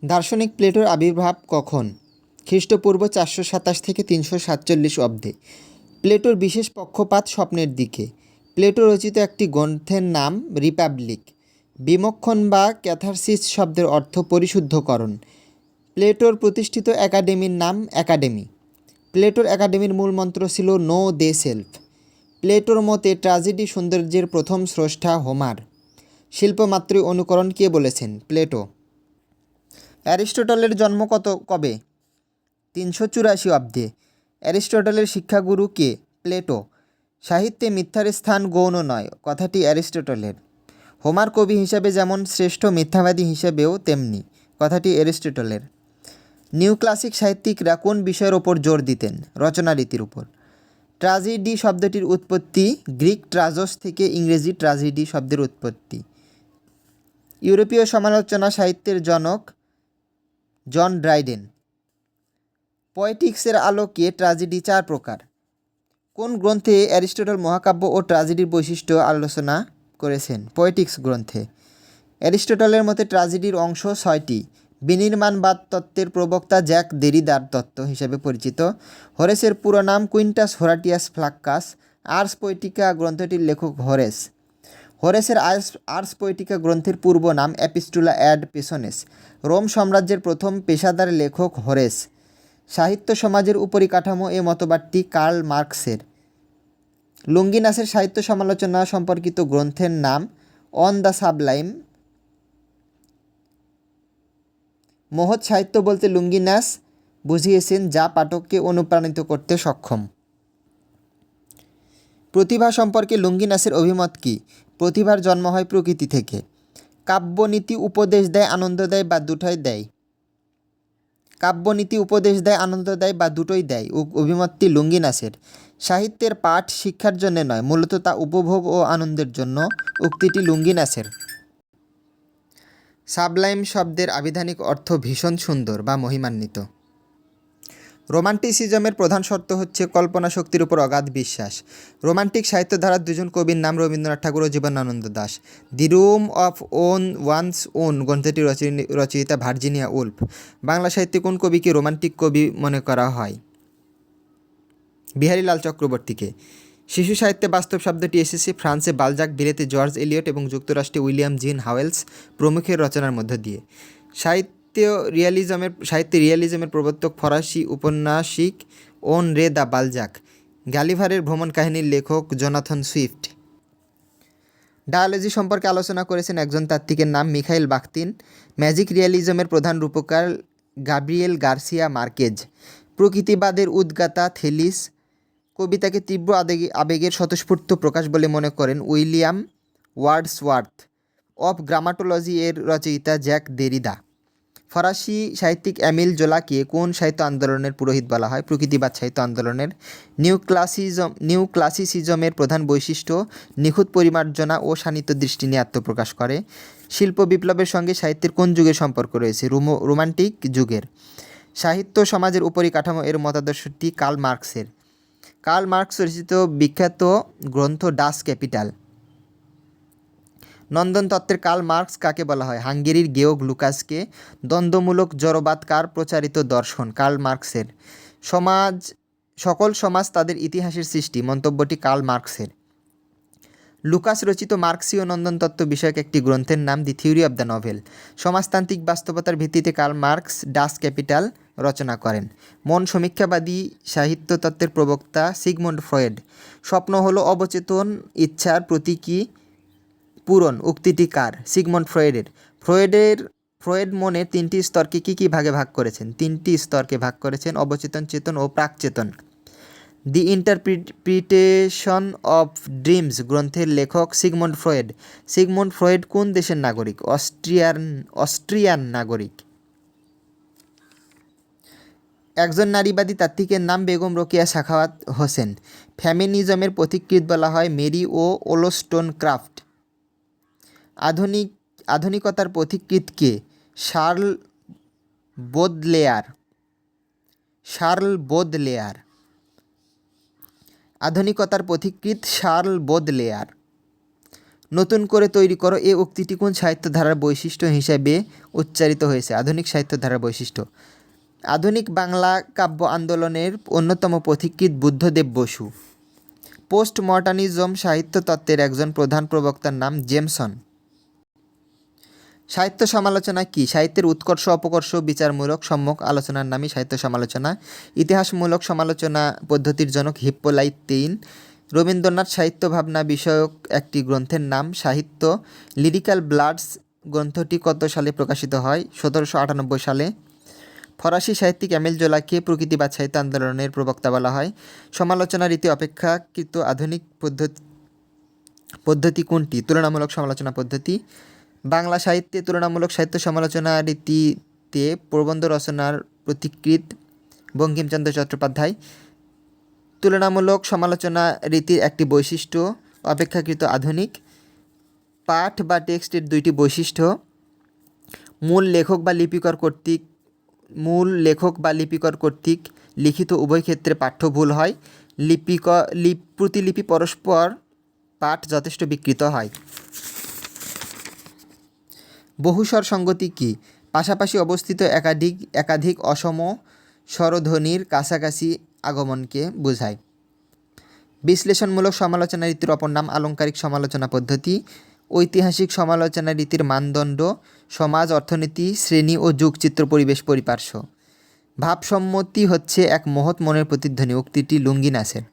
দার্শনিক প্লেটোর আবির্ভাব কখন? খ্রিস্টপূর্ব 427 থেকে 347 অব্দে। প্লেটোর বিশেষ পক্ষপাত স্বপ্নের দিকে। প্লেটো রচিত একটি গ্রন্থের নাম রিপাবলিক। বিমোক্ষণ বা ক্যাথারসিস শব্দের অর্থ পরিশুদ্ধকরণ। প্লেটোর প্রতিষ্ঠিত একাডেমির নাম একাডেমি। প্লেটোর একাডেমির মূল মন্ত্র ছিল নো দে সেলফ। প্লেটোর মতে ট্র্যাজেডি সৌন্দর্যের প্রথম স্রষ্টা হোমার। শিল্পমাত্রই অনুকরণ কে বলেছেন? প্লেটো। অ্যারিস্টটলের জন্ম কবে? 384 অব্দে। অ্যারিস্টটলের শিক্ষাগুরু কে? প্লেটো। সাহিত্যে মিথ্যার স্থান গৌণ নয়, কথাটি অ্যারিস্টটলের। হোমার কবি হিসাবে যেমন শ্রেষ্ঠ, মিথ্যাবাদী হিসেবেও তেমনি, কথাটি অ্যারিস্টটলের। নিউ ক্লাসিক সাহিত্যিকরা কোন বিষয়ের ওপর জোর দিতেন? রচনারীতির উপর। ট্র্যাজেডি শব্দটির উৎপত্তি গ্রিক ট্রাজস থেকে ইংরেজি ট্র্যাজেডি শব্দের উৎপত্তি। ইউরোপীয় সমালোচনা সাহিত্যের জনক জন ড্রাইডেন। পয়েটিক্সের আলোকে ট্র্যাজেডি 4 প্রকার। কোন গ্রন্থে অ্যারিস্টটল মহাকাব্য ও ট্র্যাজেডির বৈশিষ্ট্য আলোচনা করেছেন? পয়েটিক্স গ্রন্থে। অ্যারিস্টটলের মতে ট্র্যাজেডির অংশ 6টি। বিনির্মাণবাদ তত্ত্বের প্রবক্তা জ্যাক দেরিদার তত্ত্ব হিসেবে পরিচিত। হোরেসের পুরো নাম কুইন্টাস হোরাটিয়াস ফ্লাক্কাস। আর্স পোয়েটিকা গ্রন্থটির লেখক হোরেস। হোরেসের আর্স পোয়েটিকা গ্রন্থের পূর্ব নাম এপিস্টুলা অ্যাড পেসনেস। রোম সাম্রাজ্যের প্রথম পেশাদার লেখক হোরেস। সাহিত্য সমাজের উপরিকাঠামো এ মতবাদটি কার্ল মার্কসের। লঙ্গিনাসের সাহিত্য সমালোচনা সম্পর্কিত গ্রন্থের নাম অন দ্য সাবলাইম। মহৎ সাহিত্য বলতে লঙ্গিনাস বুঝিয়েছেন যা পাঠককে অনুপ্রাণিত করতে সক্ষম। প্রতিভা সম্পর্কে লঙ্গিনাসের অভিমত কী? প্রতিভার জন্ম হয় প্রকৃতি থেকে। কাব্যনীতি উপদেশ দেয়, আনন্দ দেয় বা দুটোই দেয়? কাব্যনীতি উপদেশ দেয়, আনন্দ দেয় বা দুটোই দেয়, অভিমতটি লঙ্গিনাসের। সাহিত্যের পাঠ শিক্ষার জন্য নয়, মূলত তা উপভোগ ও আনন্দের জন্য, উক্তিটি লঙ্গিনাসের। সাবলাইম শব্দের আবিধানিক অর্থ ভীষণ সুন্দর বা মহিমান্বিত। রোমান্টিসিজমের প্রধান শর্ত হচ্ছে কল্পনা শক্তির উপর অগাধ বিশ্বাস। রোমান্টিক সাহিত্যধারার দুজন কবির নাম রবীন্দ্রনাথ ঠাকুর ও Jibanananda Das. The room of one's own গ্রন্থটি রচয়িতা ভার্জিনিয়া উল্ফ। বাংলা সাহিত্যে কোন কবিকে রোমান্টিক কবি মনে করা হয়? বিহারীলাল চক্রবর্তীকে। শিশু সাহিত্যে বাস্তব শব্দটি এসেছে ফ্রান্সে বালজাক, বিলেতে জর্জ এলিয়ট এবং যুক্তরাষ্ট্রে উইলিয়াম জিন হাওয়েলস প্রমুখের রচনার মধ্য দিয়ে। সাহিত্যে রিয়ালিজমের প্রবর্তক ফরাসি উপন্যাসিক অনরে দ্য বালজাক। গালিভারের ভ্রমণ কাহিনীর লেখক জোনাথন সুইফট। ডায়োলজি সম্পর্কে আলোচনা করেছেন একজন তাত্ত্বিকের নাম মিখাইল বাখতিন। ম্যাজিক রিয়ালিজমের প্রধান রূপকার গাব্রিয়েল গার্সিয়া মার্কেজ। প্রকৃতিবাদের উদ্গাতা থেলিস। কবিতাকে তীব্র আবেগের স্বতঃস্ফূর্ত প্রকাশ বলে মনে করেন উইলিয়াম ওয়ার্ডসওয়ার্থ। অফ গ্রামাটোলজি এর রচয়িতা জ্যাক দেরিদা। ফরাসি সাহিত্যিক এমিল জোলাকে কোন সাহিত্য আন্দোলনের পুরোহিত বলা হয়? প্রকৃতিবাদ সাহিত্য আন্দোলনের। নিউ ক্লাসিসিজমের প্রধান বৈশিষ্ট্য নিখুঁত পরিমার্জনা ও শানিত দৃষ্টি নিয়ে আত্মপ্রকাশ করে। শিল্প বিপ্লবের সঙ্গে সাহিত্যের কোন যুগের সম্পর্ক রয়েছে? রোমান্টিক যুগের। সাহিত্য সমাজের উপরিকাঠামো এর মতাদর্শটি কার্ল মার্কসের। কার্ল মার্কস রচিত বিখ্যাত গ্রন্থ ডাস ক্যাপিটাল। নন্দন তত্ত্বের কার্ল মার্কস কাকে বলা হয়? হাঙ্গেরির গেওর্গ লুকাসকে। দ্বন্দ্বমূলক জড়বাদ কার প্রচারিত দর্শন? কার্ল মার্কসের। সকল সমাজ তাদের ইতিহাসের সৃষ্টি, মন্তব্যটি কার্ল মার্কসের। লুকাস রচিত মার্কসীয় নন্দন তত্ত্ব বিষয়ক একটি গ্রন্থের নাম দি থিওরি অব দ্য নভেল। সমাজতান্ত্রিক বাস্তবতার ভিত্তিতে কার্ল মার্কস ডাস ক্যাপিটাল রচনা করেন। মন সমীক্ষাবাদী সাহিত্য তত্ত্বের প্রবক্তা সিগমুন্ড ফ্রয়েড। স্বপ্ন হলো অবচেতন ইচ্ছার প্রতীকী পূরণ, উক্তিটি কার? সিগমুন্ড ফ্রয়েডের। ফ্রয়েড মনের 3টি স্তরকে কী ভাগে ভাগ করেছেন? 3টি স্তরকে ভাগ করেছেন, অবচেতন, চেতন ও প্রাকচেতন। দি ইন্টারপ্রিটেশন অফ ড্রিমস গ্রন্থের লেখক সিগমুন্ড ফ্রয়েড। সিগমুন্ড ফ্রয়েড কোন দেশের নাগরিক? অস্ট্রিয়ান নাগরিক। একজন নারীবাদী তাত্ত্বিকের নাম বেগম রোকেয়া সাখাওয়াত হোসেন। ফেমিনিজমের পথিকৃৎ বলা হয় মেরি ও ওলোস্টোনক্রাফট। আধুনিকতার পথিকৃৎ কে? Charles Baudelaire. আধুনিকতার পথিকৃৎ শার্ল বোদলেয়ার। নতুন করে তৈরি করো এ উক্তিটি কোন সাহিত্য ধারার বৈশিষ্ট্য হিসেবে উচ্চারিত হয়েছে? আধুনিক সাহিত্য ধারার বৈশিষ্ট্য। আধুনিক বাংলা কাব্য আন্দোলনের অন্যতম পথিকৃৎ বুদ্ধদেব বসু। পোস্ট মডার্নিজম সাহিত্য তত্ত্বের একজন প্রধান প্রবক্তার নাম জেমসন। সাহিত্য সমালোচনা কি? সাহিত্যের উৎকর্ষ অপকর্ষ বিচারমূলক সম্যক আলোচনার নামই সাহিত্য সমালোচনা। ইতিহাসমূলক সমালোচনা পদ্ধতির জনক হিপ্পোলাইট তেইন। রবীন্দ্রনাথ সাহিত্য ভাবনা বিষয়ক একটি গ্রন্থের নাম সাহিত্য। লিরিক্যাল ব্লাডস গ্রন্থটি কত সালে প্রকাশিত হয়? 1798 সালে। ফরাসি সাহিত্যিক এমিল জোলাকে প্রকৃতিবাদ সাহিত্য আন্দোলনের প্রবক্তা বলা হয়। সমালোচনা রীতি অপেক্ষাকৃত আধুনিক পদ্ধতি কোনটি? তুলনামূলক সমালোচনা পদ্ধতি। বাংলা সাহিত্যে তুলনামূলক সাহিত্য সমালোচনা রীতিতে প্রবন্ধ রচনার প্রতিকৃত বঙ্কিমচন্দ্র চট্টোপাধ্যায়। তুলনামূলক সমালোচনা রীতির একটি বৈশিষ্ট্য অপেক্ষাকৃত আধুনিক। পাঠ বা টেক্সটের দুইটি বৈশিষ্ট্য: মূল লেখক বা লিপিকর কর্তৃক লিখিত উভয় ক্ষেত্রে পাঠ্য ভুল হয়। প্রতিলিপি পরস্পর পাঠ যথেষ্ট বিকৃত হয়। বহুস্বর সঙ্গতি কি? পাশাপাশি অবস্থিত একাধিক অসম স্বরধ্বনির কাছাকাছি আগমনকে বোঝায়। বিশ্লেষণমূলক সমালোচনা রীতির অপর নাম আলংকারিক সমালোচনা পদ্ধতি। ঐতিহাসিক সমালোচনা রীতির মানদণ্ড: সমাজ, অর্থনীতি, শ্রেণী ও যুগচিত্র, পরিবেশ, পরিপার্শ্ব। ভাবসম্মতি হচ্ছে এক মহৎ মনের প্রতিধ্বনি। উক্তিটি লুঙ্গিনাসের।